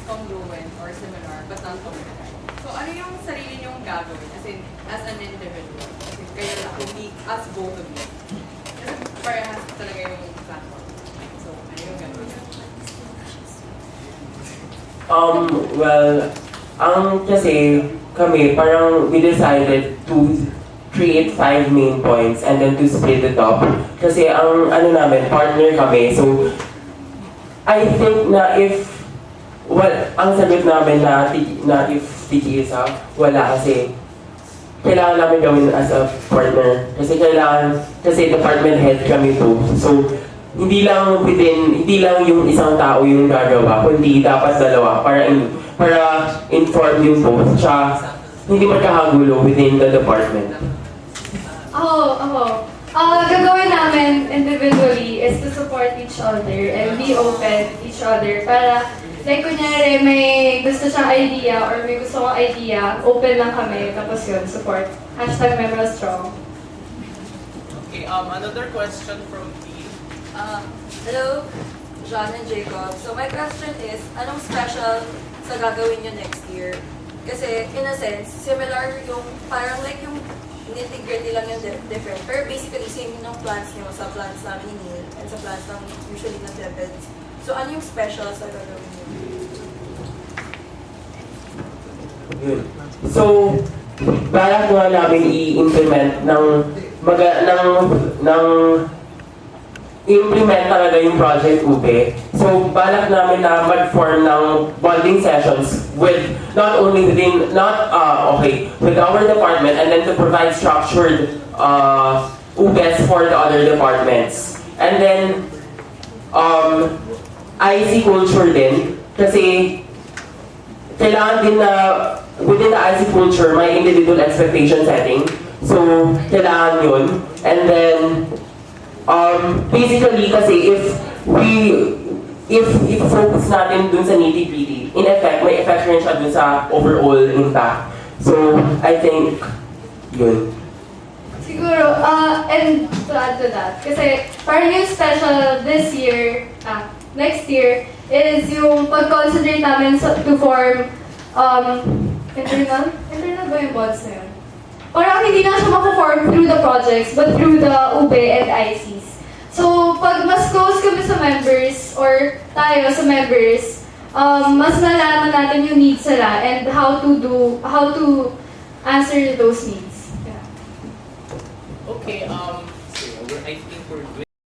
congruent or similar but not congruent. So ano yung sarili niyong gagawin? As an individual. As in, kayo lang, as both of you. Kasi parehas talaga yung platform. So, ano yung gagawin? Well, kasi kami, parang we decided to create 5 main points and then to split it up. Kasi ang namin, partner kami. So, I think na ang sagot namin na if isa, wala kasi kailangan namin gawin as a partner. Kasi department head kami to. So, hindi lang yung isang tao yung gagawa, kundi dapat dalawa para inform yung both. Tsaka, hindi magkakagulo within the department. Gagawin namin individually is to support each other and be open each other para like kunyari may gusto siyang idea or may gusto kong idea, open lang kami tapos yun, support. #memberstrong. Okay, another question from T. Hello, John and Jacob. So my question is, anong special sa gagawin nyo next year? Kasi in a sense, similar yung parang like yung nitty-gritty lang yung different. Pero basically, same yung plans nyo sa plans namin ni Neil and sa plans ng usually ng Devils. So ano yung special sa gagawin nyo? Yun. So, balak nga namin i-implement i-implement talaga yung Project Ube. So, balak namin na mag-form ng bonding sessions with with our department and then to provide structured Ubes for the other departments. And then, IC culture din, kasi kailangan din na within the IC culture, may individual expectation setting. So, kailangan yun. And then, basically kasi if focus natin dun sa nitty-gritty, in effect, may effect rin siya dun sa overall impact. So, I think, yun. Siguro, and to add to that, kasi parang yung special this year, next year, is yung pag-concentrate namin to form internal ba yung bonds na yun? Parang hindi na siya maka-form through the projects, but through the UBE and ICs. So, pag mas close kami sa members, or tayo sa members, mas nalaman natin yung needs nila and how to answer those needs. Yeah. Okay, so I think we're good.